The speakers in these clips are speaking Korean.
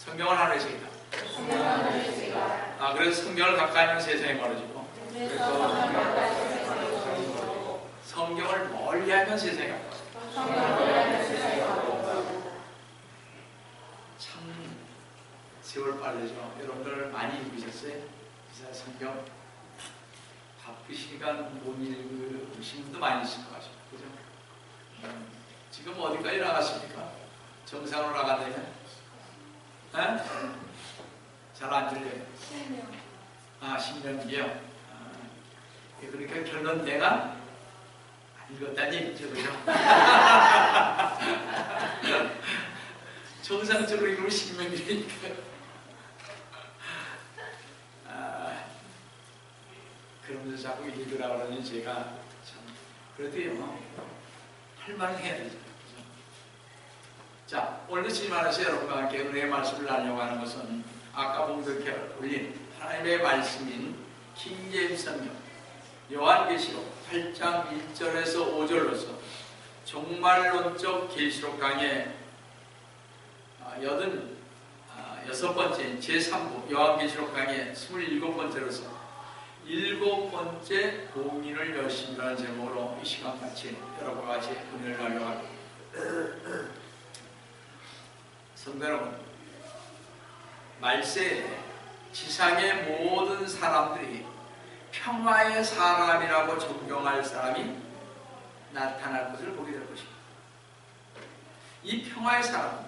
성경을 하늘에서이다. 그래서 성경을 가까이 하면 세상에 멀어지고, 성경을 멀리하면 세상에 가까워져. 참 세월 빠르죠. 여러분들 많이 읽으셨어요? 기사 성경 바쁘시니까 못 읽으신 분도 많이 있을 것 같아요. 그죠? 지금 어디까지 나갔습니까? 정상으로 나간다면? 잘 안 들려요. 10년이요. 그러니까 결론 내가 안 읽었다는 얘기죠. 그죠? 정상적으로 읽으면 10년이니까요. 그러면서 자꾸 읽으라고 그러니 제가 참 그래도요, 할 말은 해야 되죠. 자, 오늘 주님 안에서 여러분과 함께 은혜의 말씀을 나누려고 하는 것은 아까 봉독해 올린 하나님의 말씀인 킹제임스 성경 요한계시록 8장 1절에서 5절로서 종말론적 계시록 강의 86번째 제3부 요한계시록 강의 27번째로서 7번째 봉인을 열심이라는 제목으로 이 시간 같이 여러분과 같이 은혜를 나누려고 합니다. 성도 여러분, 말세에 지상의 모든 사람들이 평화의 사람이라고 존경할 사람이 나타날 것을 보게 될 것입니다. 이 평화의 사람은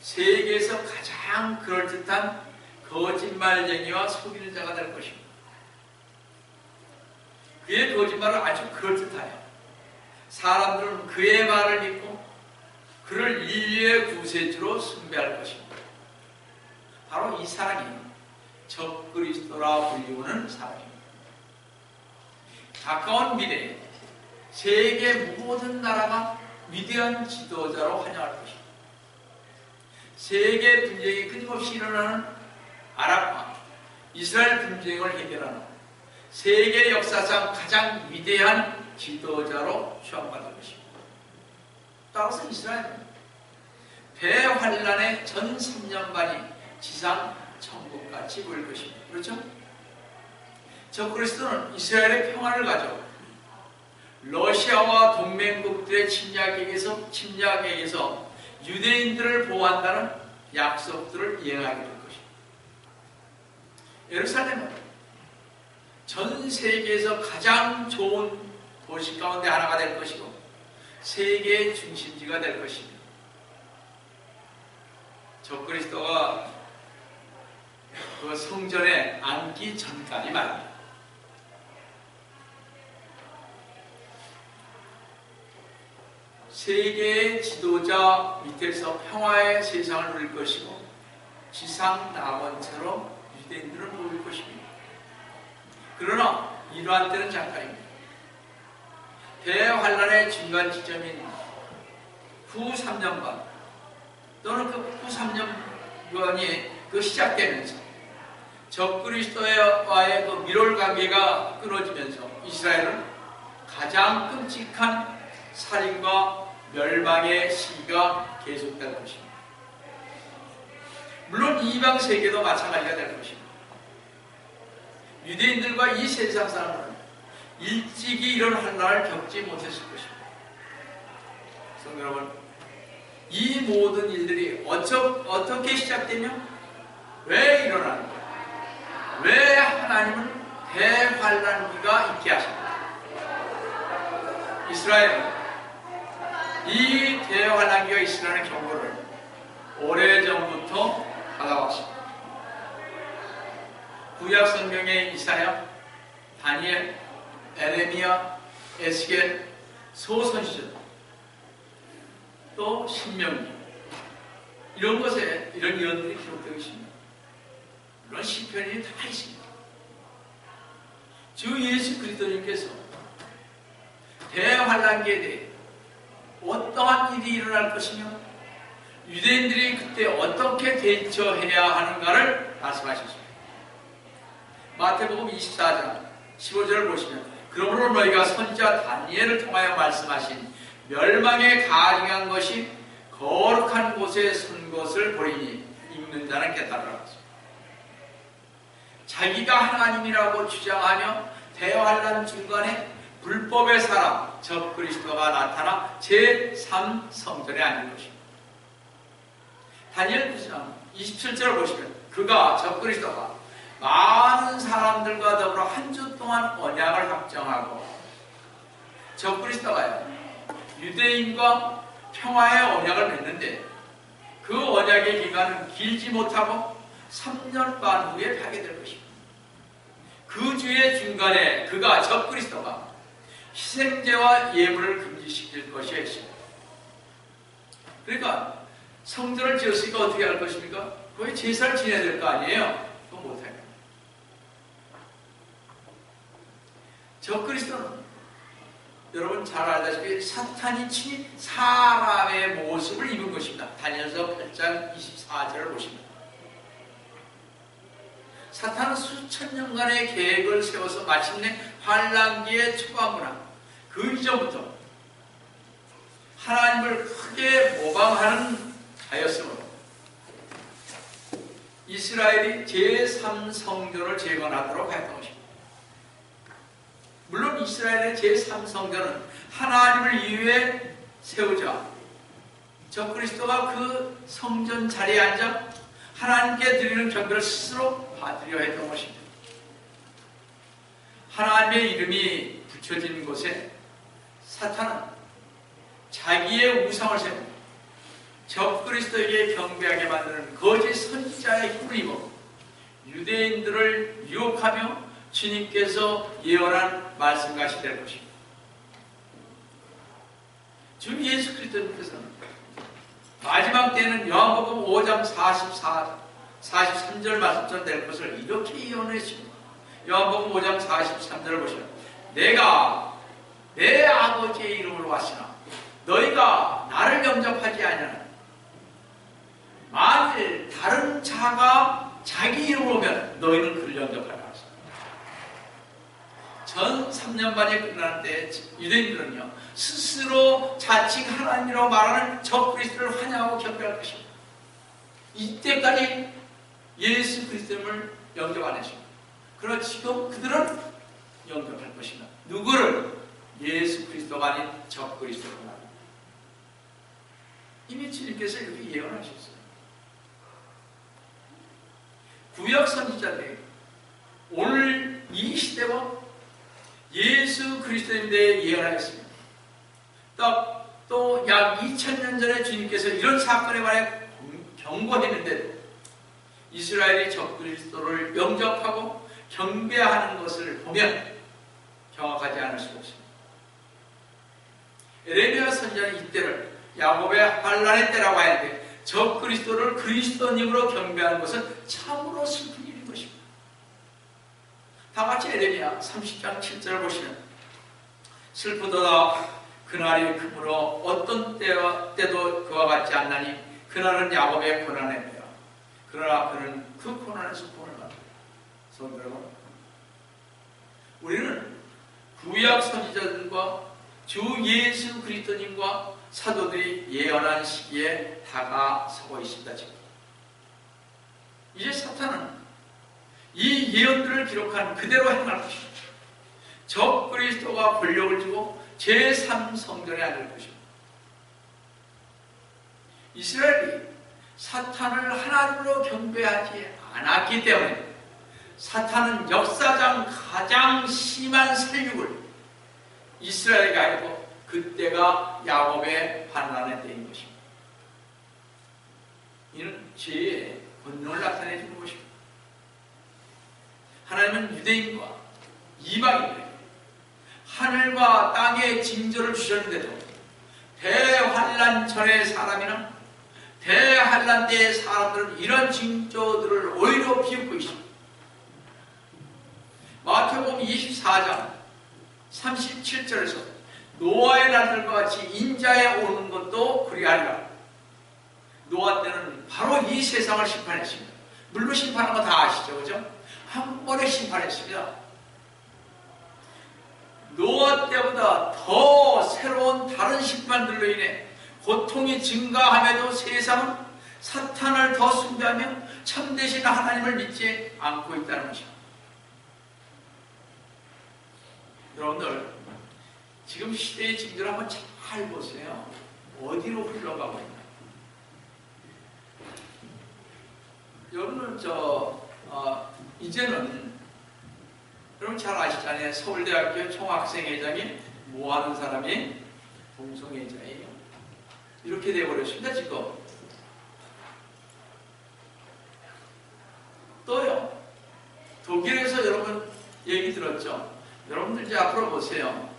세계에서 가장 그럴듯한 거짓말쟁이와 속이는 자가 될 것입니다. 그의 거짓말은 아주 그럴듯하여 사람들은 그의 말을 믿고 그를 인류의 구세주로 숭배할 것입니다. 바로 이 사람이 적그리스도라 불리우는 사람입니다. 가까운 미래에 세계 모든 나라가 위대한 지도자로 환영할 것입니다. 세계 분쟁이 끊임없이 일어나는 아랍과 이스라엘 분쟁을 해결하는 세계 역사상 가장 위대한 지도자로 추앙받을 것입니다. 따라서 이스라엘은 대환란의 전 3년간이 지상 천국같이 보일 것입니다. 그렇죠? 적그리스도는 이스라엘의 평화를 가져 러시아와 동맹국들의 침략에게서 유대인들을 보호한다는 약속들을 이행하게 될 것입니다. 예루살렘은 전 세계에서 가장 좋은 도시 가운데 하나가 될 것이고 세계의 중심지가 될 것입니다. 적그리스도가 그 성전에 앉기 전까지 말입니다. 세계의 지도자 밑에서 평화의 세상을 누릴 것이고 지상 낙원처럼 유대인들을 모을 것입니다. 그러나 이러한 때는 잠깐입니다. 대환란의 중간 지점인 후 3년간 또는 그 후 3년간이 시작되면서 적그리스도와의 그 밀월 관계가 끊어지면서 이스라엘은 가장 끔찍한 살인과 멸망의 시기가 계속될 것입니다. 물론 이방 세계도 마찬가지가 될 것입니다. 유대인들과 이 세상 사람들은 일찍이 이런 환난을 겪지 못했을 것입니다. 성도 여러분, 이 모든 일들이 어떻게 시작되며 왜 일어나는 거예요? 왜 하나님은 대환난기가 있게 하십니까? 이스라엘은 이 대환난기가 있으라는 경고를 오래전부터 받아왔습니다. 구약 성경의 이사야, 다니엘, 에레미야, 에스겔, 소선지전, 또 신명기, 이런 것에 이런 예언들이 기록되어 있습니다. 물론 시편이 다 있습니다. 주 예수 그리스도님께서 대환난기에 대해 어떠한 일이 일어날 것이며 유대인들이 그때 어떻게 대처해야 하는가를 말씀하셨습니다. 마태복음 24장 15절을 보시면 그러므로 너희가 선지자 다니엘을 통하여 말씀하신 멸망에 가증한 것이 거룩한 곳에 선 것을 보리니 읽는 자는 깨달으라. 자기가 하나님이라고 주장하며 대환란 중간에 불법의 사람 적 그리스도가 나타나 제3성전에 앉은 것입니다. 다니엘 9장 27절을 보시면 그가 적 그리스도가 많은 사람들과 더불어 한 주 동안 언약을 확정하고 적 그리스도가요 유대인과 평화의 언약을 맺는데 그 언약의 기간은 길지 못하고 3년 반 후에 파괴될 것입니다. 그 주의 중간에 그가 적 그리스도가 희생제와 예물을 금지시킬 것이 있습니다. 그러니까 성전을 지었으니까 어떻게 할 것입니까? 거기 제사를 지내야 될 거 아니에요? 그거 못해요. 적 그리스도는 여러분 잘 알다시피 사탄이 친히 사람의 모습을 입은 것입니다. 다니엘서 8장 24절을 보십니다. 사탄은 수천 년간의 계획을 세워서 마침내 환란기의 초반부나 그 이전부터 하나님을 크게 모방하는 자였으므로 이스라엘이 제3성전을 재건하도록 했던 것입니다. 물론 이스라엘의 제3성전은 하나님을 이외에 세우자 적 그리스도가 그 성전 자리에 앉아 하나님께 드리는 경배를 스스로 받으려 했던 것입니다. 하나님의 이름이 붙여진 곳에 사탄은 자기의 우상을 세우고 적 그리스도에게 경배하게 만드는 거짓 선지자의 힘을 입어 유대인들을 유혹하며 주님께서 예언한 말씀같이 될 것입니다. 주 예수 그리스도님께서는 마지막 때에는 요한복음 5장 43절 말씀처럼 될 것을 이렇게 예언했습니다. 요한복음 5장 43절을 보시면 내가 내 아버지의 이름으로 왔으나 너희가 나를 영접하지 아니하나 만일 다른 자가 자기 이름으로 오면 너희는 그를 영접하라. 전 3년 반이 끝나는 때 유대인들은요 스스로 자칭 하나님이라고 말하는 적 그리스도를 환영하고 경배할 것입니다. 이때까지 예수 그리스도를 영접 안 했습니다. 그러나 지금 그들은 영접할 것입니다. 누구를? 예수 그리스도가 아닌 적 그리스도를 말합니다. 이미 주님께서 이렇게 예언하셨어요. 구약 선지자들이 오늘 이 시대와 예수 그리스도에 대해 예언하였습니다. 또 약 2000년 전에 주님께서 이런 사건에 관해 경고했는데도 이스라엘이 적 그리스도를 영접하고 경배하는 것을 보면 경악하지 않을 수가 없습니다. 에레미야 선지자는 이때를 야곱의 환란의 때라고 하는데 적 그리스도를 그리스도님으로 경배하는 것은 참으로 슬픈 일인 것입니다. 다같이 에레미야 30장 7절을 보시면 슬프도다 그날이 크므로 어떤 때도 그와 같지 않나니 그날은 야곱의 고난의 때야. 그러나 그는 그 고난에서 구원을 받는다. 성도 우리는 구약 선지자들과 주 예수 그리스도님과 사도들이 예언한 시기에 다가서고 있습니다. 지금 이제 사탄은 이 예언들을 기록한 그대로 행할 것입니다. 적 그리스도가 권력을 주고 제3성전에 앉을 것입니다. 이스라엘이 사탄을 하나님으로 경배하지 않았기 때문에 사탄은 역사상 가장 심한 살육을 이스라엘에게 하고 그때가 야곱의 환난의 때인 것입니다. 이는 죄의 본능을 나타내 주는 것입니다. 하나님은 유대인과 이방인에게 하늘과 땅의 징조를 주셨는데도 대환란 전의 사람이나 대환란 때의 사람들은 이런 징조들을 오히려 비웃고 있습니다. 마태복음 24장 37절에서 노아의 날들과 같이 인자에 오는 것도 그리하리라. 노아 때는 바로 이 세상을 심판했습니다. 물로 심판한 거 다 아시죠? 그죠? 한 번에 심판했습니다. 노아 때보다 더 새로운 다른 심판들로 인해 고통이 증가함에도 세상은 사탄을 더 숭배하며 참되신 하나님을 믿지 않고 있다는 것입니다. 여러분들, 지금 시대의 징조를 한번 잘 보세요. 어디로 흘러가고 있나? 여러분은 이제는 여러분 잘 아시잖아요. 서울대학교 총학생회장이 뭐 하는 사람이? 동성애자예요. 이렇게 돼버렸습니다, 지금. 또요, 독일에서 여러분 얘기 들었죠? 여러분들 이제 앞으로 보세요.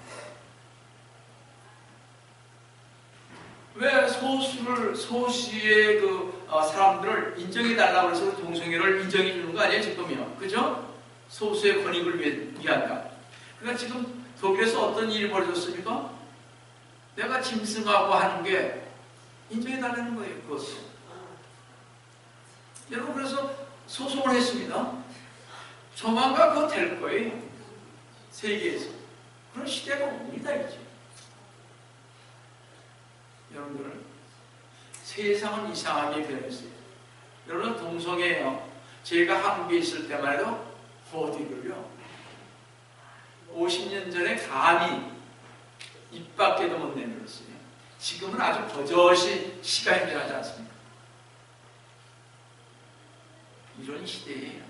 왜 소수의 사람들을 인정해달라고 해서 동성애를 인정해주는 거 아니에요, 지금이요? 그죠? 소수의 권익을 위한다. 그러니까 지금 독일에서 어떤 일이 벌어졌습니까? 내가 짐승하고 하는 게 인정해달라는 거예요, 그것을. 여러분, 그래서 소송을 했습니다. 조만간 그거 될 거예요. 세계에서. 그런 시대가 옵니다, 이제. 여러분들, 세상은 이상하게 변했어요. 여러분, 동성애요. 제가 한국에 있을 때만 해도 어디를요? 50년 전에 감히 입 밖에도 못 내밀었어요. 지금은 아주 버젓이 시간이 지나지 않습니까? 이런 시대예요.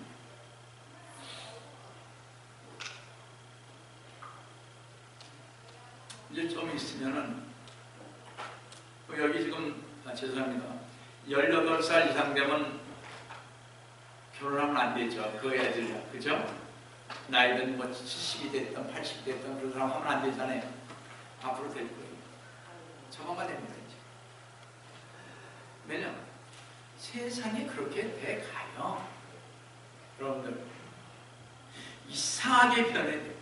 이제 좀 있으면은 여기 지금 죄송합니다. 18살 이상 되면 결혼하면 안 되죠. 그 애들이요. 그죠? 나이든 뭐 70이 됐든 80이 됐든 그런 사람 하면 안 되잖아요. 앞으로 될 거예요. 저만가 됩니다, 이제. 왜냐면 세상이 그렇게 돼 가요. 여러분들, 이상하게 변해야 됩니다.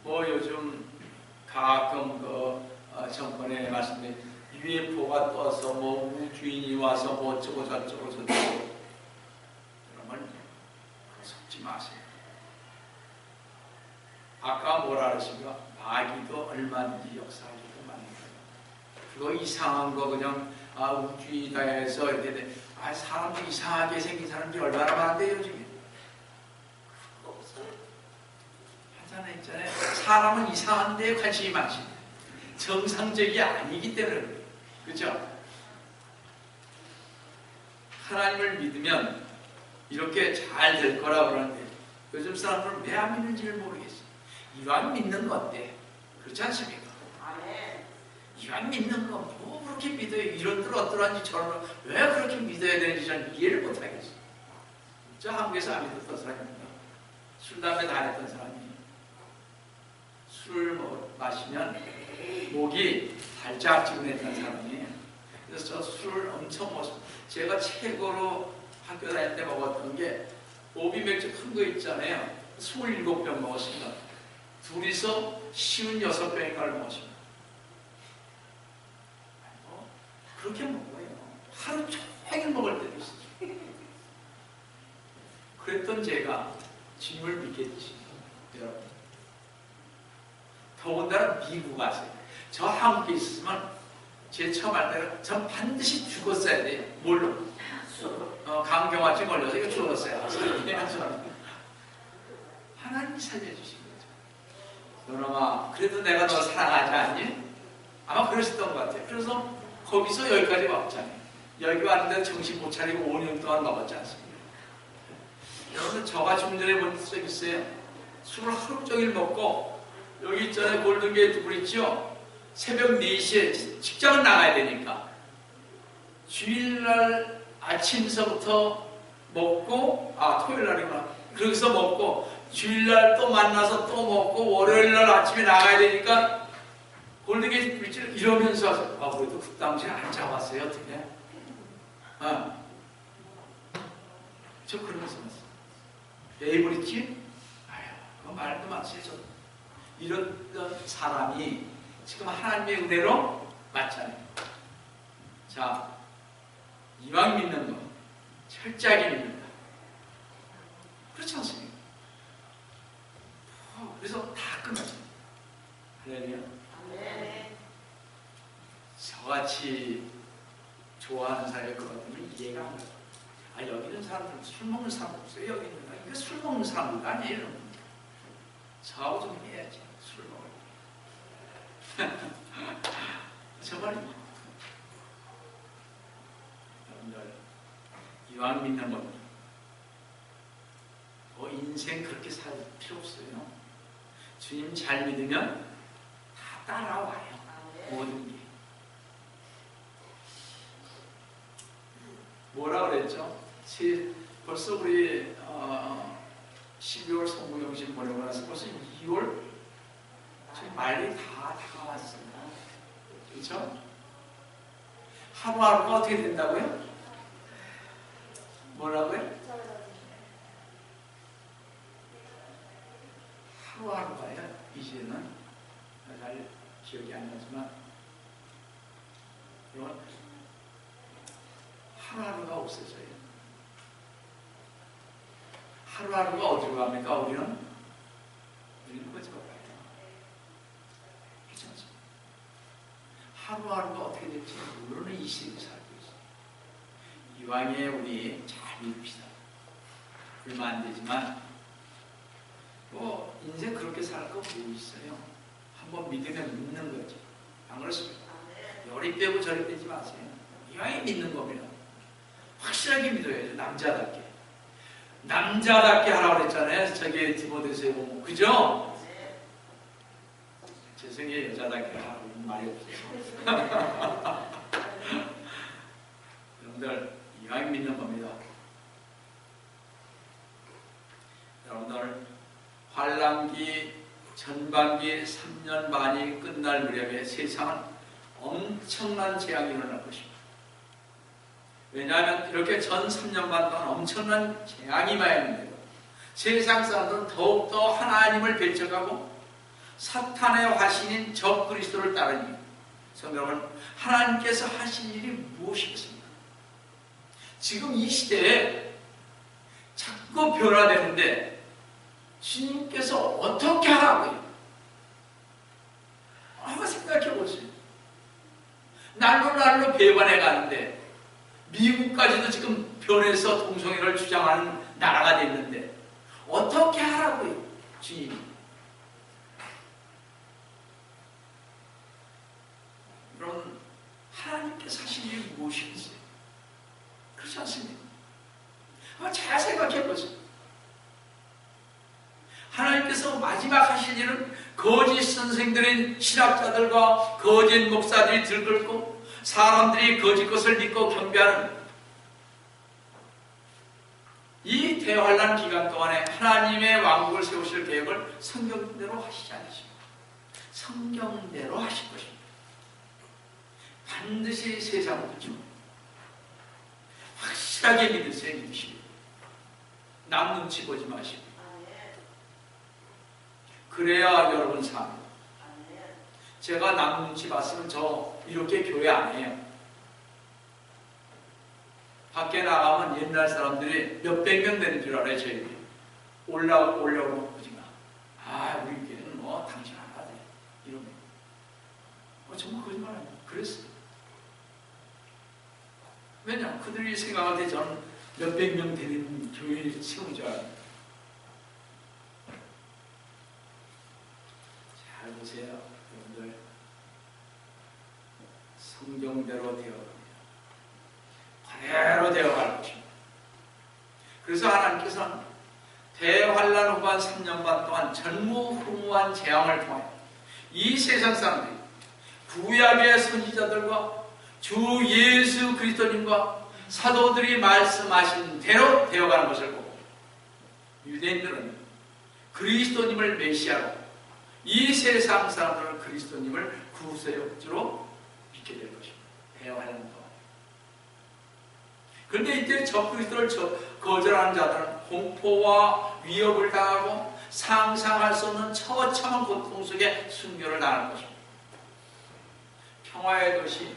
뭐 요즘 가끔 정권에 말씀드린 UFO가 떠서 뭐 우주인이 와서 뭐 어쩌고 저쩌고 그러면 속지 마세요. 아까 뭐라 그랬습니까? 마귀도 얼마든지 역사하기도 많은 거예요. 그거 이상한 거 그냥 우주이다 해서 이렇게 돼. 사람도 이상하게 생긴 사람들이 얼마나 많은데요, 요즘에. 그거 없어요. 하잖아, 있잖아요. 사람은 이상한 데에 관심이 많지. 정상적이 아니기 때문에 그래요. 그죠? 하나님을 믿으면 이렇게 잘 될 거라고 그러는데 요즘 사람들은 왜 안 믿는지를 모르겠어요. 이왕 믿는 건데 그렇지 않습니까? 이왕 믿는 거 뭐 그렇게 믿어요? 이런들 어떠한지 저런 왜 그렇게 믿어야 되는지 저는 이해를 못하겠어요. 저 한국에서 안 믿었던 사람입니다. 술, 담배 다 했던 사람이 술을 마시면 목이 달짝지근했던 사람이에요. 그래서 저 술을 엄청 먹었어요. 제가 최고로 학교 다닐 때 먹었던 게 오비 맥주 큰 거 있잖아요. 27병 먹었습니다. 둘이서 56병인가를 먹었습니다. 그렇게 먹어요. 하루 종일 먹을 때도 있어요. 그랬던 제가 주님을 믿게 되십니다. 여러분, 더군다나 미국 가세요. 저 한국에 있으면 제 처음 할 때는 전 반드시 죽었어야 돼요. 뭘로? 감경화증 걸려서 이거 죽었어요. 하나님이 살려주신 거죠. 너놈아, 그래도 내가 너 사랑하지 않니? 아마 그러셨던 것 같아요. 그래서 거기서 여기까지 왔잖아요. 여기 왔는데 정신 못 차리고 5년 동안 먹었지 않습니까? 여러분, 저가 좀 전에 본 적 있어요. 술을 하루 종일 먹고 여기 있잖아요. 골든게이트 브릿지요. 새벽 4시에 직장을 나가야 되니까 주일날 아침서부터 먹고 토요일날이구나. 그래서 먹고 주일날 또 만나서 또 먹고 월요일날 아침에 나가야 되니까 골든게이트 브릿지를 이러면서 그래도 그 당시에 안 잡았어요. 어떻게? 저 그러면서 봤어요. 에이브리지? 그거 말도 마세요. 이런 사람이 지금 하나님의 은혜로 맞잖아요. 자, 이왕 믿는 거 철저하게 믿는다. 그렇지 않습니까? 그래서 다 끝났죠. 할렐루야. 저같이 좋아하는 사람일 것 같으면 이해가 안 가요. 아, 여기 있는 사람들은 술 먹는 사람 없어요. 여기 있는 사람. 이게 술 먹는 사람들 아니에요. 저하고 좀 해야지. 술 먹을 때. 저 말입니다. 여러분들, 이왕 믿는 겁니다. 인생 그렇게 살 필요 없어요. 주님 잘 믿으면 다 따라와요. 모든 게. 뭐라 그랬죠? 벌써 우리 12월 성부경신 보내고 나서 벌써 2월 지금 말이 다 다가왔습니다. 그렇죠? 하루하루가 어떻게 된다고요? 뭐라고요? 하루하루가요. 이제는 잘 기억이 안 나지만 이런 하루하루가 없어져요. 하루하루가 어디로 갑니까? 우리는 꺼지고 가요. 그렇지 않습니까? 하루하루가 어떻게 될지 모르는 이 시대에 살고 있어요. 이왕에 우리 잘 믿읍시다. 얼마 안 되지만 인생 그렇게 살 거 뭐 있어요? 한번 믿으면 믿는 거죠. 안 그렇습니까? 요리 빼고 저리 빼지 마세요. 이왕에 믿는 겁니다. 확실하게 믿어야죠. 남자답게 하라고 그랬잖아요. 저기 디모데서에 보면. 그죠? 죄송해요. 여자답게 하라고 말이 없어요. 여러분들 이왕에 믿는 겁니다. 여러분들 환란기 전반기 3년 반이 끝날 무렵에 세상은 엄청난 재앙이 일어날 것입니다. 왜냐하면 이렇게 전 3년 반 동안 엄청난 재앙이 임하였는데도 세상 사람들은 더욱더 하나님을 배척하고 사탄의 화신인 적 그리스도를 따르니 성도 여러분, 하나님께서 하신 일이 무엇이겠습니까? 지금 이 시대에 자꾸 변화되는데 주님께서 어떻게 하라고요? 한번 생각해 보세요. 날로 배반해 가는데 미국까지도 지금 변해서 동성애를 주장하는 나라가 됐는데 어떻게 하라고요? 주님이. 여러분, 하나님께서 하신 일이 무엇이겠어요? 그렇지 않습니까? 한번 잘 생각해 보세요. 하나님께서 마지막 하실 일은 거짓 선생들인 신학자들과 거짓 목사들이 들끓고 사람들이 거짓 것을 믿고 경배하는 이 대환란 기간 동안에 하나님의 왕국을 세우실 계획을 성경대로 하시지 않으십니까? 성경대로 하실 것입니다. 반드시 세상을 그쳐 확실하게 믿으세요. 믿으시고 남 눈치 보지 마시고 그래야 여러분 삽니다. 제가 남 눈치 봤으면 저 이렇게 교회 안 해요. 밖에 나가면 옛날 사람들이 몇백 명 되는 줄 알아요. 저희들이 올라오면 보지 마. 아, 우리 교회는 뭐 당신 안 하대 이러면 정말 거짓말 아니에요. 그랬어요. 왜냐? 그들이 생각할 때 저는 몇백 명 되는 교회를 세운 줄 알아요. 잘 보세요, 여러분들. 성경대로 되어갑니다. 그대로 되어갈 것입니다. 그래서 하나님께서는 대환란 후반 3년 반 동안 전무후무한 재앙을 통하여 이 세상 사람들이 구약의 선지자들과 주 예수 그리스도님과 사도들이 말씀하신 대로 되어가는 것을 보고 유대인들은 그리스도님을 메시아로 이 세상 사람들은 그리스도님을 구세주로 믿게 될 것입니다. 대환란 동안. 그런데 이때 적 그리스도를 거절하는 자들은 공포와 위협을 당하고 상상할 수 없는 처참한 고통 속에 순교를 당할 것입니다. 평화의 도시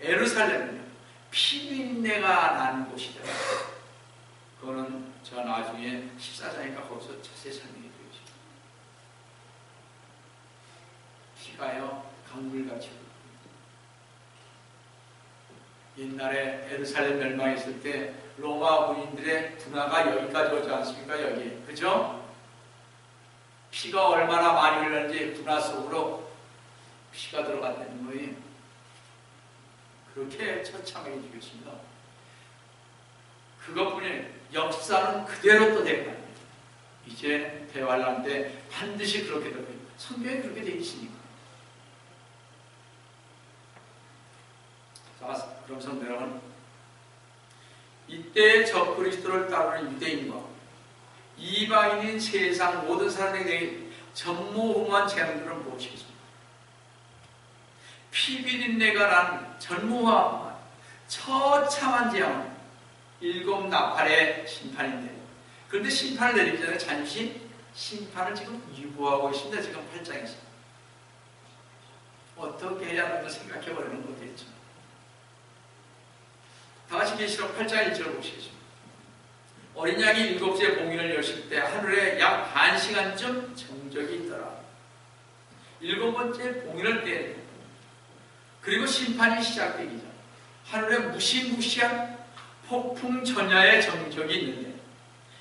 예루살렘은 피비린내가 나는 곳이다. 그거는 저 나중에 14장이니까 거기서 자세히 설명해 드리겠습니다. 피가요 강물같이 옛날에 예루살렘 멸망했을 때 로마 군인들의 군화가 여기까지 오지 않습니까? 여기. 그죠? 피가 얼마나 많이 흘렀는지 군화 속으로 피가 들어갔다는 거예요. 그렇게 처참하게 죽였습니다. 그것뿐이 역사는 그대로 또 되고 이제 대환란 때 반드시 그렇게 되고 성경에 그렇게 되어 있으니까. 자, 그럼 성도 여러분, 이때 적그리스도를 따르는 유대인과 이방인인 세상 모든 사람에게 전무후무한 재앙들은 무엇이겠습니까? 피비린내가 난 전무후무한 처참한 재앙은 일곱 나팔의 심판인데, 그런데 심판을 내리기 전에 잠시 심판을 지금 유보하고 있습니다. 지금 8장에서 어떻게 해야 하는가 생각해 보려는 거겠죠. 다같이 계시록 8장 1절 보시겠습니다. 어린 양이 7시에 봉인을 여실 때 하늘에 약 반 시간쯤 정적이 있더라. 7번째 봉인을 떼야 그리고 심판이 시작되기 전 하늘에 무시무시한 폭풍 전야의 정적이 있는데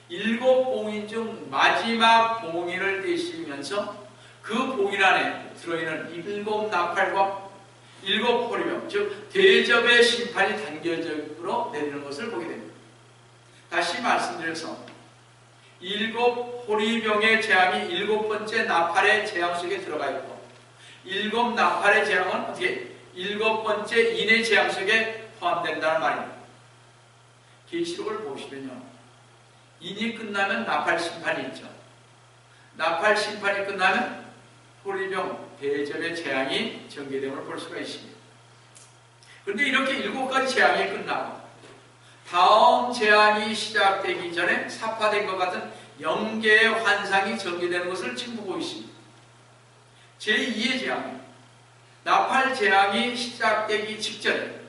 7 봉인 중 마지막 봉인을 떼시면서 그 봉인 안에 들어있는 7 나팔과 7 호리병, 즉 대접의 심판이 단계적으로 내리는 것을 보게 됩니다. 다시 말씀드려서 7 호리병의 재앙이 7번째 나팔의 재앙 속에 들어가 있고 7 나팔의 재앙은 어떻게 7번째 인의 재앙 속에 포함된다는 말입니다. 계시록을 보시면요, 인이 끝나면 나팔 심판이 있죠. 나팔 심판이 끝나면 호리병 대접의 재앙이 전개됨을 볼 수가 있습니다. 그런데 이렇게 7가지 재앙이 끝나고 다음 재앙이 시작되기 전에 사파된 것 같은 영계의 환상이 전개되는 것을 지금 보고 있습니다. 제2의 재앙, 나팔 재앙이 시작되기 직전에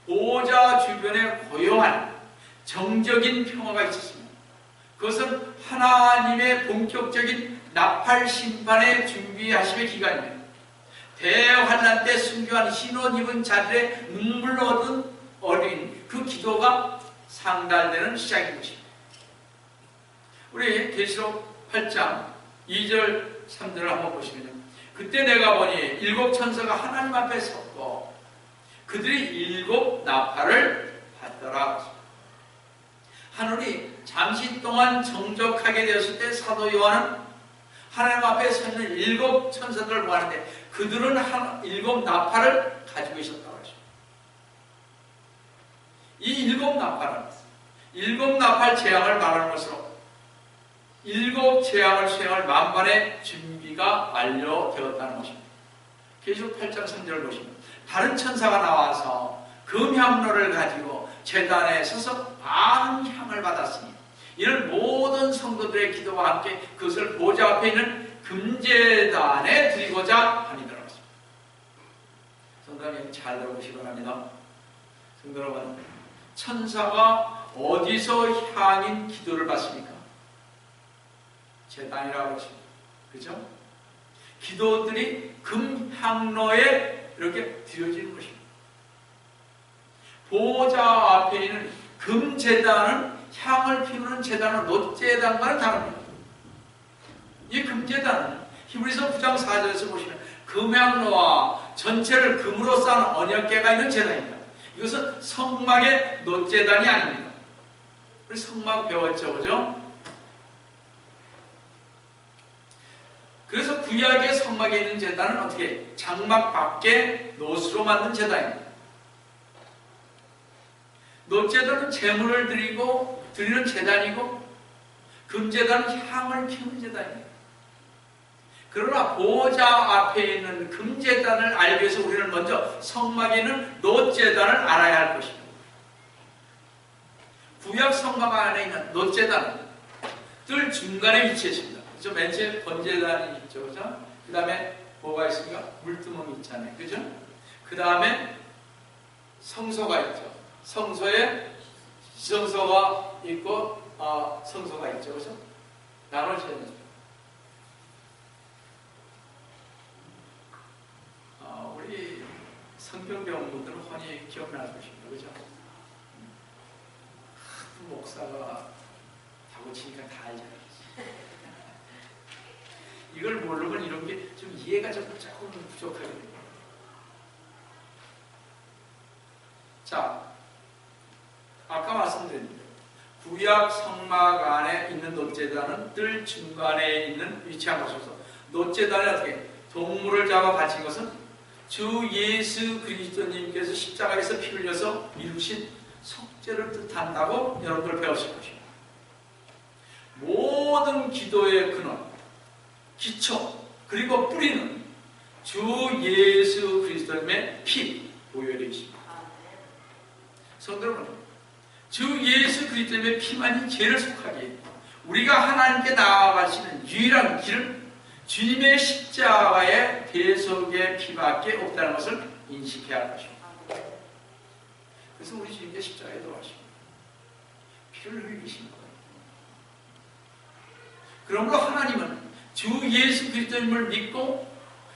보호자 주변에 고요한 정적인 평화가 있었습니다. 그것은 하나님의 본격적인 나팔 심판의 준비하심의 기간입니다. 대환란 때 순교한 신혼 입은 자들의 눈물로 얻은 어린 그 기도가 상달되는 시작인 것입니다. 우리 계시록 8장 2절 3절을 한번 보시면요, 그때 내가 보니 7 천사가 하나님 앞에 섰고 그들이 7 나팔을 받더라. 하늘이 잠시 동안 정적하게 되었을 때 사도 요한은 하나님 앞에 서 있는 7 천사들을 보았는데 그들은 7 나팔을 가지고 있었다고 하죠. 이 7 나팔은 7 나팔 재앙을 말하는 것으로 7 재앙을 수행할 만반의 준비가 완료되었다는 것입니다. 계시록 8장 3절을 보시면 다른 천사가 나와서 금향로를 가지고 제단에 서서 많은 향을 받았으니 이를 모든 성도들의 기도와 함께 그것을 보좌 앞에 있는 금제단에 드리고자 하니더라. 성도 여러분, 잘 들어보시기 바랍니다. 성도 여러분, 천사가 어디서 향인 기도를 받습니까? 제단이라고 하십니다. 그죠? 기도들이 금향로에 이렇게 드려지는 것입니다. 보호자 앞에 있는 금제단은 향을 피우는 제단은 롯제단과는 다릅니다. 이 금제단은 히브리서 9장 4절에서 보시면 금향로와 전체를 금으로 쌓은 언약궤가 있는 제단입니다. 이것은 성막의 롯제단이 아닙니다. 우리 성막 배웠죠, 그죠? 그래서 구약의 성막에 있는 제단은 어떻게 장막 밖에 놋으로 만든 제단입니다. 놋제단은 제물을 드리는 제단이고 금제단은 향을 피우는 제단입니다. 그러나 보호자 앞에 있는 금제단을 알기 위해서 우리는 먼저 성막에 있는 놋제단을 알아야 할 것입니다. 구약 성막 안에 있는 놋제단은 늘 중간에 위치했습니다. 그죠? 맨 처음에 번제단이 있죠, 그죠? 그 다음에 뭐가 있습니까? 물두멍이 있잖아요, 그죠? 그 다음에 성소가 있죠. 성소에 지성소가 있고 성소가 있죠, 그죠? 나눠져야 되죠. 우리 성경 배운 분들은 훤히 기억날 것입니다. 그죠? 그 목사가 다고치니까 다 알잖아요. 이걸 모르면 이런 게 좀 이해가 조금 부족하게 됩니다. 자, 아까 말씀드린 구약 성막 안에 있는 놋제단은 뜰 중간에 있는 위치한 것이어서 놋제단에 어떻게 동물을 잡아 바친 것은 주 예수 그리스도님께서 십자가에서 피 흘려서 이루신 속죄를 뜻한다고 여러분들 배우실 것입니다. 모든 기도의 근원, 기초, 그리고 뿌리는 주 예수 그리스도님의 피, 보혈이십니다. 성도 여러분, 주 예수 그리스도의 피만이 죄를 속하기에 우리가 하나님께 나아갈 수 있는 유일한 길은 주님의 십자가의 대속의 피밖에 없다는 것을 인식해야 할 것입니다. 그래서 우리 주님께 십자가에 돌아가시고 피를 흘리신 거예요. 그러므로 하나님은 주 예수 그리스도님을 믿고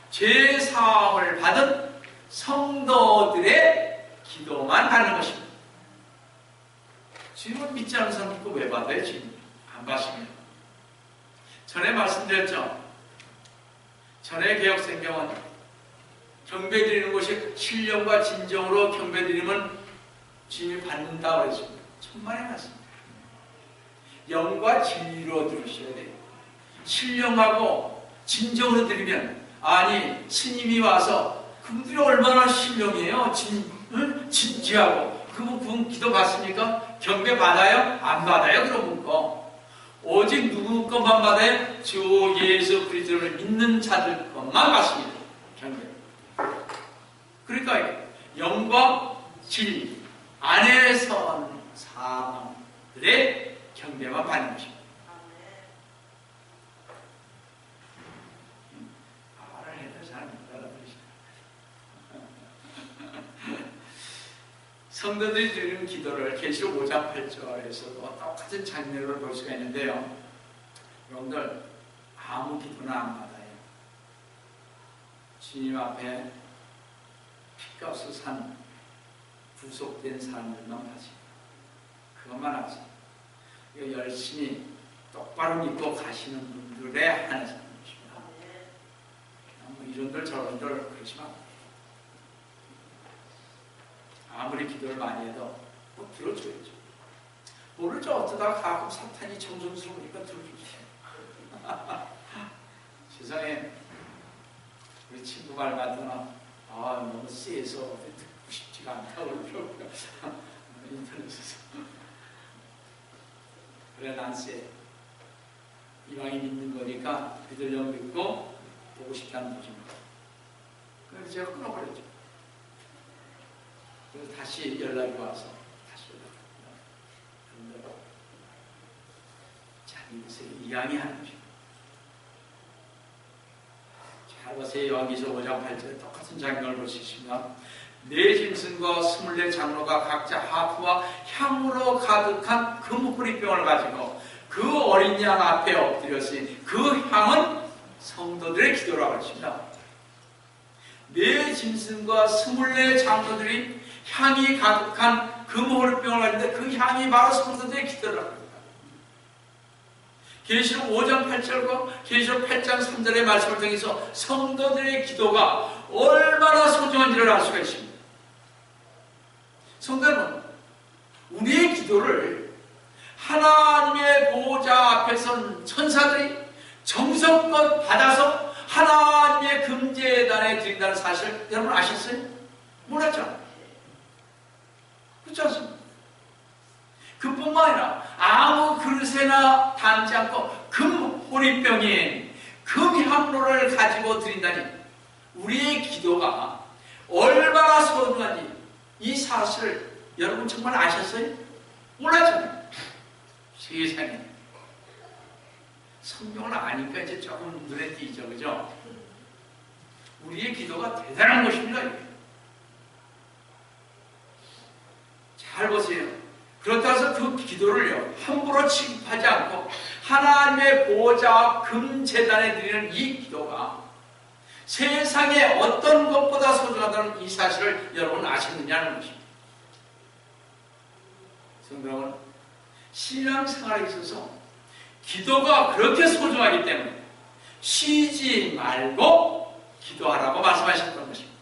죄 사함을 받은 성도들의 기도만 받는 것입니다. 주님을 믿지 않는 사람 믿고 왜 받아요? 주님 안 받습니다. 전에 말씀드렸죠. 전에 개혁성경은 경배드리는 것이 신령과 진정으로 경배드리면 주님이 받는다고 그랬습니다. 천만의 말씀입니다. 영과 진리로 들으셔야 돼요. 신령하고 진정으로 드리면, 아니 스님이 와서 그분들이 얼마나 신령해요. 진지하고 그분 기도 받습니까? 경배 받아요? 안 받아요? 그런 거. 오직 누구 것만 받아요? 주 예수 그리스도를 믿는 자들 것만 받습니다. 경배. 그러니까 영과 진리 안에 선 사람들의 경배만 받는 것입니다. 말을 해도 잘 못 알아들으시죠. 성도들이 드리는 기도를 계시록 5장 8절에서도 똑같은 장면을 볼 수가 있는데요. 여러분들 아무 기도나 안 받아요. 주님 앞에 핏값을 산 구속된 사람들만 하지. 그것만 하지. 열심히 똑바로 믿고 가시는 분들에 한해서 하는 것입니다. 이런들 저런들 그렇지만 아무리 기도를 많이 해도 뭐 들어줘야죠. 모르죠. 어쩌다가 가끔 사탄이 정성스러우니까 들어주지. 세상에 우리 친구 말 같으나 너무 세서 듣고 싶지가 않다고 그러더라고요. 인터넷에서. 그래 난 세. 이왕이 믿는 거니까 믿으려고 믿고 보고 싶지 않은 것입니다. 그래서 제가 끊어버렸죠. 그래서 다시 연락이 와서 다시 연락합니다. 자, 이것을 이양해하는 것입니다. 잘 보세요. 요한계시록 5장 8절에 똑같은 장면을 볼 수 있습니다. 네 짐승과 24 장로가 각자 하프와 향으로 가득한 금호리병을 가지고 그 어린 양 앞에 엎드렸으니 그 향은 성도들의 기도라고 하십니다. 네 짐승과 24 장로들이 향이 가득한 금호리병을 가지는데 그 향이 바로 성도들의 기도라고 합니다. 계시록 5장 8절과 계시록 8장 3절의 말씀을 통해서 성도들의 기도가 얼마나 소중한지를 알 수가 있습니다. 성도 여러분, 우리의 기도를 하나님의 보호자 앞에 선 천사들이 정성껏 받아서 하나님의 금제단에 드린다는 사실 여러분 아셨어요? 몰랐죠? 그렇지 않습니까? 그뿐만 아니라 아무 그릇에나 담지 않고 금호리병에 금향로를 가지고 드린다니 우리의 기도가 얼마나 소중한지 이 사실을 여러분 정말 아셨어요? 몰랐잖아요. 세상에 성경을 아니까 이제 조금 눈에 띄죠, 그죠? 우리의 기도가 대단한 것입니다. 잘 보세요. 그렇다고 해서 그 기도를요 함부로 취급하지 않고 하나님의 보호자 금제단에 드리는 이 기도가 세상에 어떤 것보다 소중하다는 이 사실을 여러분 아시느냐는 것입니다. 성도 여러분, 신앙생활에 있어서 기도가 그렇게 소중하기 때문에 쉬지 말고 기도하라고 말씀하셨던 것입니다.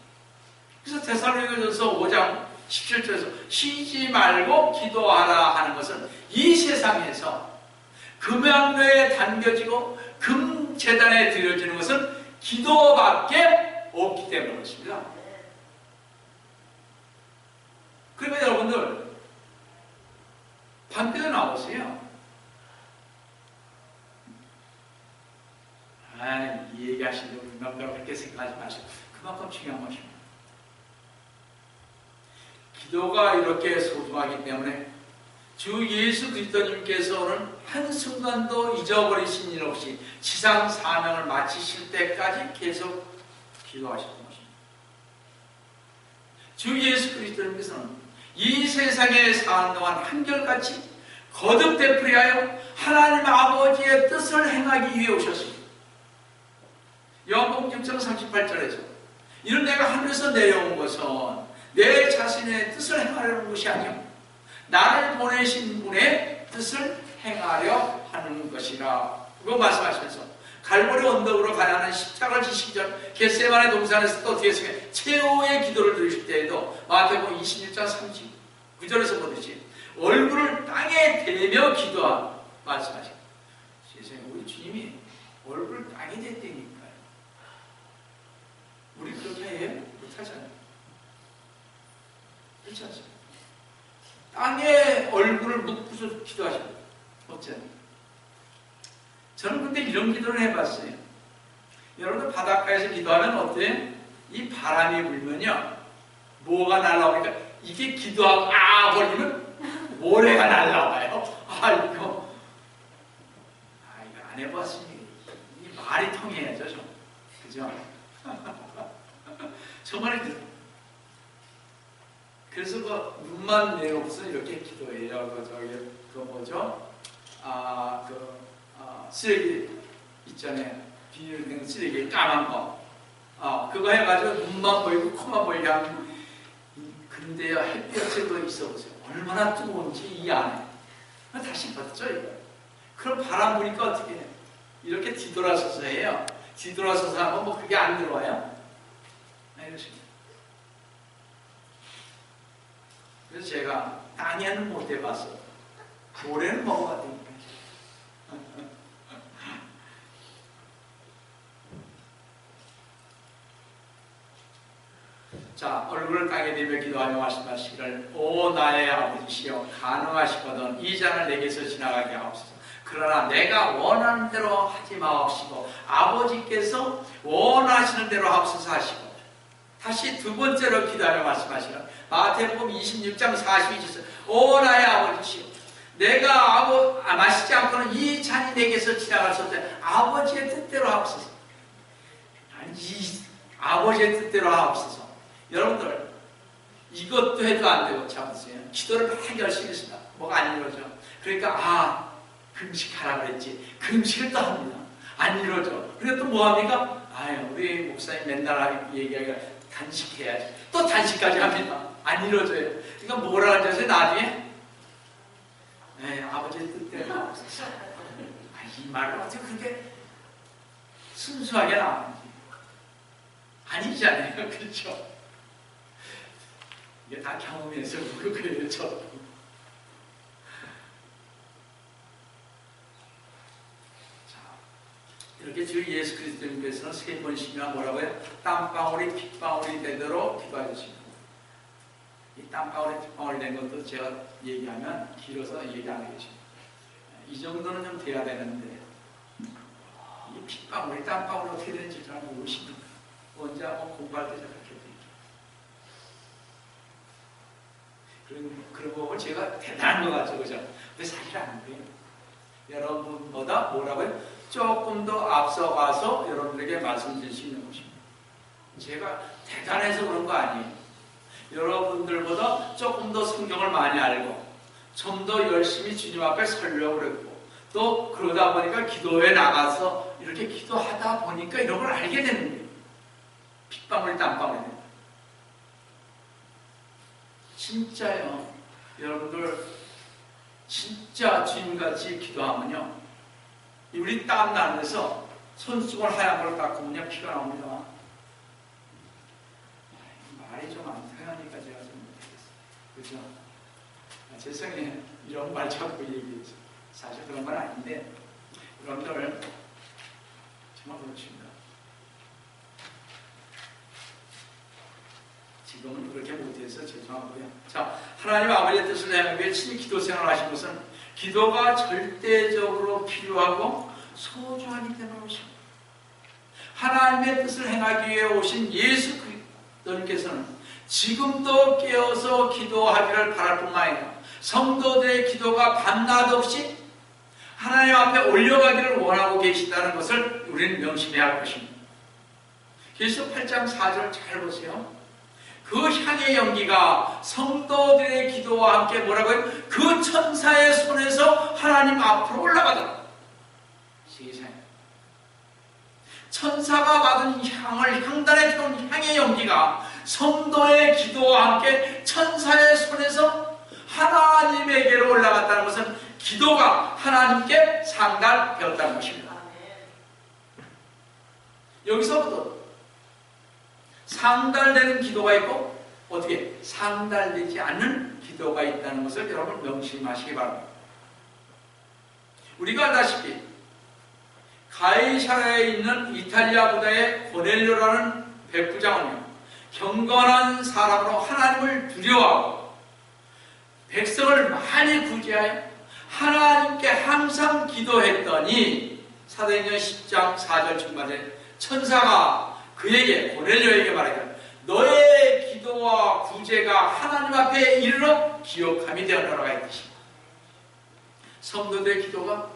그래서 데살로니가전서 5장 17절에서 쉬지 말고 기도하라 하는 것은 이 세상에서 금양로에 담겨지고 금제단에 드려지는 것은 기도밖에 없기 때문인 것입니다. 그러니까 여러분들 밖에 나오세요. 이 얘기하시는 우리 멤버가 그렇게 생각하지 마시고 그만큼 중요한 것입니다. 기도가 이렇게 소중하기 때문에 주 예수 그리스도님께서는 한순간도 잊어버리신 일 없이 지상 사명을 마치실 때까지 계속 기도하셨던 것입니다. 주 예수 그리스도님께서는 이 세상에 사는 동안 한결같이 거듭 되풀이하여 하나님 아버지의 뜻을 행하기 위해 오셨습니다. 요한복음 6장 38절에서 이런 내가 하늘에서 내려온 것은 내 자신의 뜻을 행하려는 것이 아니요 나를 보내신 분의 뜻을 행하려 하는 것이라. 그거 말씀하시면서 갈보리 언덕으로 가라는 십자가를 지시기 전 겟세마네 동산에서 또 뒤에서 최후의 기도를 드리실 때에도 마태복음 26장 39절에서 보듯이 얼굴을 땅에 대며 기도하 말씀하십니다. 세상에 우리 주님이 얼굴을 땅에 댔다니까요. 우리 그렇게 해요? 못하잖아요. 그렇지 않습니까? 땅에 얼굴을 묻고서 기도하십니다. 어째요? 저는 근데 이런 기도를 해봤어요. 여러분들 바닷가에서 기도하면 어때요? 이 바람이 불면요 뭐가 날라오니까 이게 기도하고 걸리면 모래가 날라와요. 이거 안 해봤으니 이 말이 통해야죠 좀. 그죠? 정말 그래서 눈만 내놓고서 이렇게 기도해요. 뭐죠? 쓰레기 있잖아요. 비닐등 쓰레기 까만 거. 그거 해가지고 눈만 보이고 코만 보이게 하면 근데요 햇볕에 더 있어 보세요. 얼마나 뜨거운지 이 안에. 다시 벗죠 이거. 그럼 바람 부니까 어떻게 해요? 이렇게 뒤돌아서서 해요. 뒤돌아서서 하면 뭐 그게 안 들어와요? 이러십니다. 그래서 제가 땅에는 못 해봤어. 모래는 먹어봤다니까. 자, 얼굴을 땅에 대며 기도하며 말씀하시기를 오 나의 아버지시여 가능하시거든 이 잔을 내게서 지나가게 하옵소서. 그러나 내가 원하는 대로 하지 마옵시고 아버지께서 원하시는 대로 하옵소서 하시고 다시 두 번째로 기도하며 말씀하시기를 마태복음 26장 42절에서 오 나의 아버지시여 내가 마시지 않고는 이 잔이 내게서 지나갈 수 없다. 아버지의 뜻대로 하옵소서. 이 아버지의 뜻대로 하옵소서. 여러분들 이것도 해도 안 되고 참으세요. 기도를 막 열심히 했습니다. 뭐가 안 이루어져. 그러니까 금식하라 그랬지. 금식을 또 합니다. 안 이루어져. 그래서 또 뭐합니까? 우리 목사님 맨날 얘기하기가 단식해야지. 또 단식까지 합니다. 안 이루어져요. 그러니까 뭐라 하죠? 나중에 아버지의 뜻대로 하옵소서. 이 말을 어떻게 그렇게 순수하게 나오는지 아니잖아요. 그렇죠? 이게 다 경험에서 그거예요. 저도. 자, 이렇게 주 예수 그리스도님께서는 세 번씩이나 뭐라고요? 땀방울이 핏방울이 되도록 기도해 주십니다. 이 땀방울이 핏방울이 된 것도 제가 얘기하면 길어서 얘기 안 하겠습니다. 이 정도는 좀 돼야 되는데 이 핏방울이 땀방울이 어떻게 되는지 잘 모르십니까? 언제 한번 공부할 때 그렇게 되죠. 그런 거 보면 제가 대단한 것 같죠, 그죠? 근데 사실 안 돼요. 여러분보다 뭐라고요? 조금 더 앞서가서 여러분들에게 말씀드릴 수 있는 것입니다. 제가 대단해서 그런 거 아니에요. 여러분들보다 조금 더 성경을 많이 알고 좀 더 열심히 주님 앞에 서려고 그랬고 또 그러다 보니까 기도에 나가서 이렇게 기도하다 보니까 이런 걸 알게 되는 거예요. 핏방울이 땀방울이 됩니다. 진짜요. 여러분들 진짜 주님같이 기도하면요, 우리 땀 나는 데서 손수건 하얀 걸 닦으면 피가 나옵니다. 말이 좀 안 통하니까 제가 좀 못하겠어요. 그죠? 죄송해요. 이런 말 자꾸 얘기해서 사실 그런 건 아닌데 여러분들 정말 그렇습니다. 지금은 그렇게 못해서 죄송하고요. 자, 하나님 아버지의 뜻을 행하기 위해 친히 기도 생활을 하신 것은 기도가 절대적으로 필요하고 소중하기 때문에 오십니다. 하나님의 뜻을 행하기 위해 오신 예수 그리스도께서는 지금도 깨어서 기도하기를 바랄 뿐만 아니라 성도들의 기도가 밤낮 없이 하나님 앞에 올려가기를 원하고 계시다는 것을 우리는 명심해야 할 것입니다. 그래서 8장 4절 잘 보세요. 그 향의 연기가 성도들의 기도와 함께 뭐라고요? 그 천사의 손에서 하나님 앞으로 올라가더라. 세상에. 천사가 받은 향을 향단에 태운 향의 연기가 성도의 기도와 함께 천사의 손에서 하나님에게로 올라갔다는 것은 기도가 하나님께 상달되었다는 것입니다. 여기서부터 상달되는 기도가 있고 어떻게 상달되지 않는 기도가 있다는 것을 여러분 명심하시기 바랍니다. 우리가 알다시피 가이사랴에 있는 이탈리아 부대의 고넬료라는 백부장은요, 경건한 사람으로 하나님을 두려워하고 백성을 많이 구제하여 하나님께 항상 기도했더니 사도행전 10장 4절 중반에 천사가 그에게 고넬료에게 말하기를 너의 기도와 구제가 하나님 앞에 이르러 기억함이 되었노라고 했듯입니다. 성도들의 기도가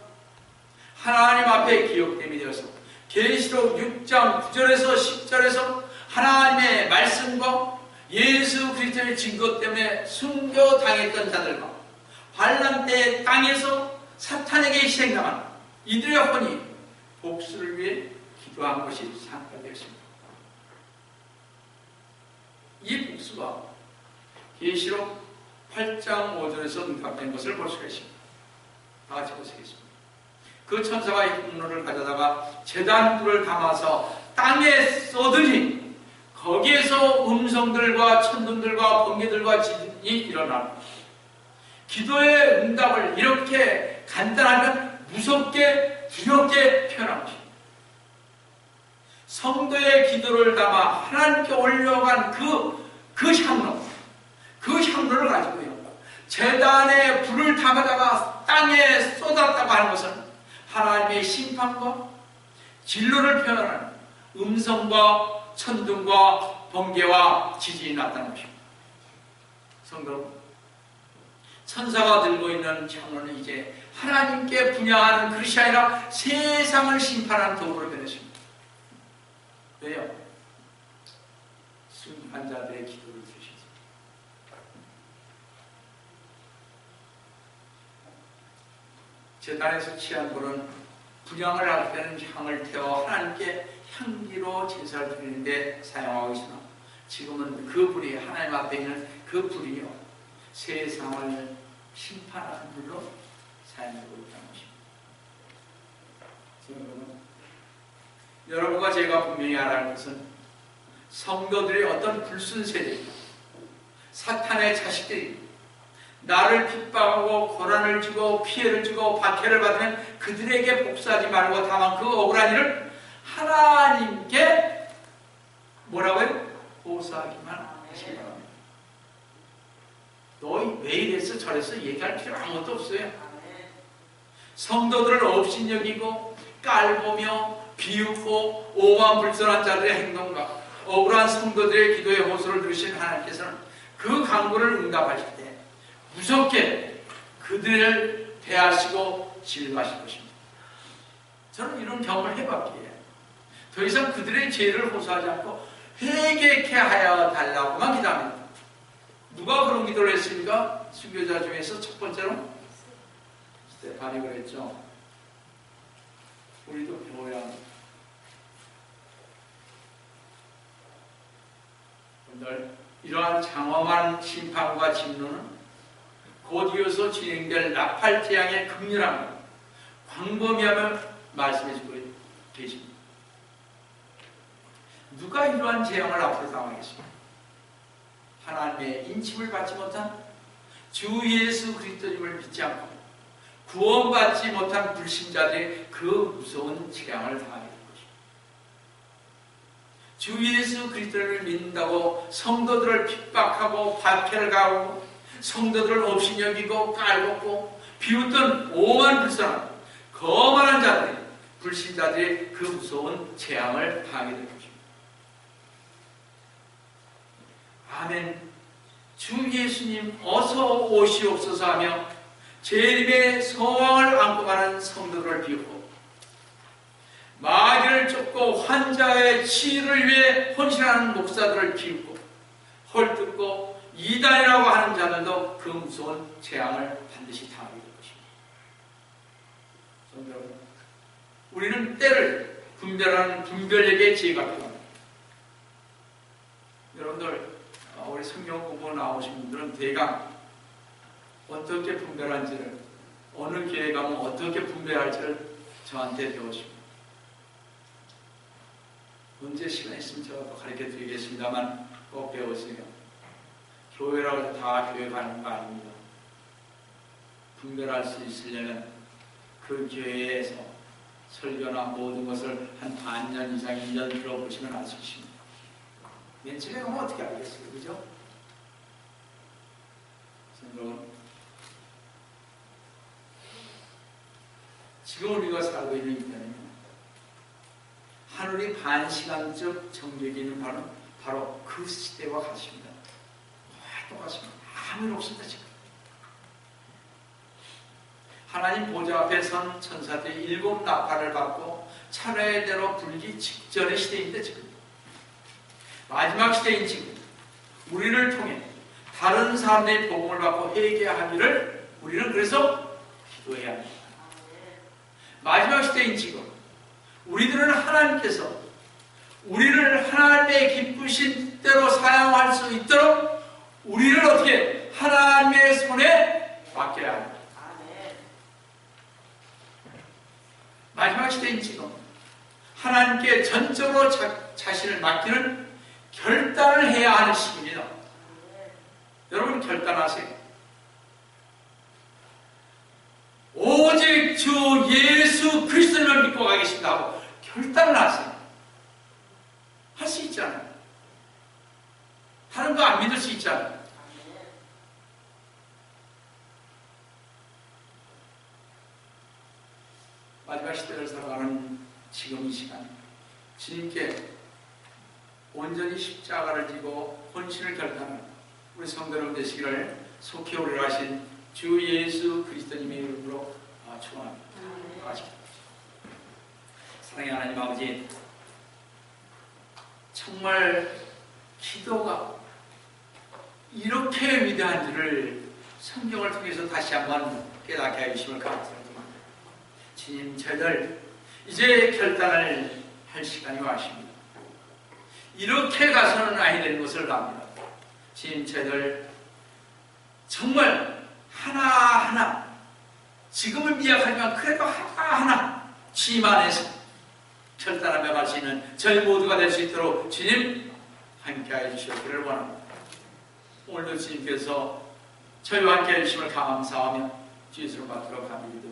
하나님 앞에 기억됨이 되어서 계시록 6장 9절에서 10절에서 하나님의 말씀과 예수 그리스도의 증거 때문에 순교당했던 자들과 환난 때 땅에서 사탄에게 희생당한 이들의 혼이 복수를 위해 기도한 것이 상달되었습니다. 이 복수가 계시록 8장 5절에서 응답된 것을 볼 수가 있습니다. 다 같이 보시겠습니다. 그 천사가 이 분노를 가져다가 제단 불을 담아서 땅에 쏟으니 거기에서 음성들과 천둥들과 번개들과 지진이 일어나는 기도의 응답을 이렇게 간단하면 무섭게 두렵게 표현한 것입니다. 성도의 기도를 담아 하나님께 올려간 그 향로를 가지고요, 제단에 불을 담아다가 땅에 쏟았다고 하는 것은 하나님의 심판과 진로를 표현하는 음성과 천둥과 번개와 지진이 났다는 것입니다. 성도 여러분, 천사가 들고 있는 향로는 이제 하나님께 분향하는 그릇이 아니라 세상을 심판하는 도구로 변했습니다. 왜요? 순한 자들의 기도를 들으셔서. 제단에서 취한 불은 분향을 할 때는 향을 태워 하나님께 향기로 제사를 드리는데 사용하고 있으나 지금은 그 불이 하나님 앞에 있는 그 불이요, 세상을 심판하는 불로 사용하고 있다는 것입니다. 여러분과 제가 분명히 알아야 할 것은 성도들의 어떤 불순세대, 사탄의 자식들이 나를 핍박하고 고난을 주고 피해를 주고 박해를 받으면 그들에게 복수하지 말고 다만 그 억울한 일을 하나님께 뭐라고요? 보수하기만 하시기 바랍니다. 너희 왜 이랬어 저랬어 얘기할 필요 아무것도 없어요. 성도들을 업신여기고 깔보며 비웃고 오만불선한 자들의 행동과 억울한 성도들의 기도의 호소를 들으신 하나님께서는 그 간구를 응답하실 때 무섭게 그들을 대하시고 진료하실 것입니다. 저는 이런 경험을 해봤기에 더 이상 그들의 죄를 호소하지 않고 회개케 하여 달라고만 기도합니다. 누가 그런 기도를 했습니까? 순교자 중에서 첫 번째로 스테판이 그랬죠. 우리도 배워야 합니다. 여러분들, 이러한 장엄한 심판과 진노는 곧 이어서 진행될 나팔 재앙의 극렬함을 광범위하며 말씀해주고 계십니다. 누가 이러한 재앙을 앞으로 당하겠습니까? 하나님의 인침을 받지 못한 주 예수 그리스도님을 믿지 않고 구원받지 못한 불신자들의 그 무서운 재앙을 당하게 될 것입니다. 주 예수 그리스도를 믿는다고 성도들을 핍박하고 박해를 가하고 성도들을 없이 여기고 깔고 비웃던 오만 불쌍한 거만한 자들이 불신자들의 그 무서운 재앙을 당하게 될 것입니다. 아멘. 주 예수님 어서 오시옵소서 하며 재림의 소망을 안고 가는 성도들을 비우고 마귀를 쫓고 환자의 치유를 위해 헌신하는 목사들을 비우고 헐뜯고 이단이라고 하는 자들도 그 무서운 재앙을 반드시 당하게 될 것입니다. 성도 여러분, 우리는 때를 분별하는 분별력의 지혜가 필요합니다. 여러분들, 우리 성경 공부 나오신 분들은 대강 어떻게 분별할지를, 어느 교회 가면 어떻게 분별할지를 저한테 배우십니다. 언제 시간 있으면 제가 또 가르쳐 드리겠습니다만 꼭 배우세요. 교회라고 해서 다 교회 가는 거 아닙니다. 분별할 수 있으려면 그 교회에서 설교나 모든 것을 한 반년 이상 1년 들어보시면 알 수 있습니다. 맨 처음에 가면 어떻게 알겠어요? 그죠? 여러분, 지금 우리가 살고 있는 이때는 하늘이 반시간쯤 정적이 있는 바로 그 시대와 같습니다. 똑같습니다. 아무 일 없습니다. 지금 하나님 보좌 앞에 선 천사들이 7 나팔을 갖고 차례대로 불기 직전의 시대인데, 지금 마지막 시대인 지금 우리를 통해 다른 사람들의 복음을 받고 회개하기를 우리는 그래서 기도해야 합니다. 마지막 시대인 지금 우리들은 하나님께서 우리를 하나님의 기쁘신 대로 사용할 수 있도록 우리를 어떻게 하나님의 손에 맡겨야 합니다. 마지막 시대인 지금 하나님께 전적으로 자신을 맡기는 결단을 해야 하는 시기입니다. 여러분, 결단하세요. 오직 주 예수 그리스도를 믿고 가겠습니다 하고 결단을 하세요. 할 수 있잖아요. 다른 거 안 믿을 수 있잖아요. 마지막 시대를 살아가는 지금 이 시간, 주님께 온전히 십자가를 지고 헌신을 결단하는 우리 성도 여러분 되시기를 속히 오리라 하신 주 예수 그리스도님의 이름으로 축원합니다. 사랑의 하나님 아버지, 정말 기도가 이렇게 위대한지를 성경을 통해서 다시 한번 깨닫게 해주심을 감사드립니다. 주님, 저희들 이제 결단을 할 시간이 왔습니다. 이렇게 가서는 아니 되는 것을 압니다. 주님, 저희들 정말 하나하나, 지금은 미약하지만 그래도 하나하나 주님 안에서 결단하며 갈 수 있는 저희 모두가 될 수 있도록 주님 함께해 주시기를 원합니다. 오늘도 주님께서 저희와 함께해 주심을 감사하며 주의 수를 받도록 합니다.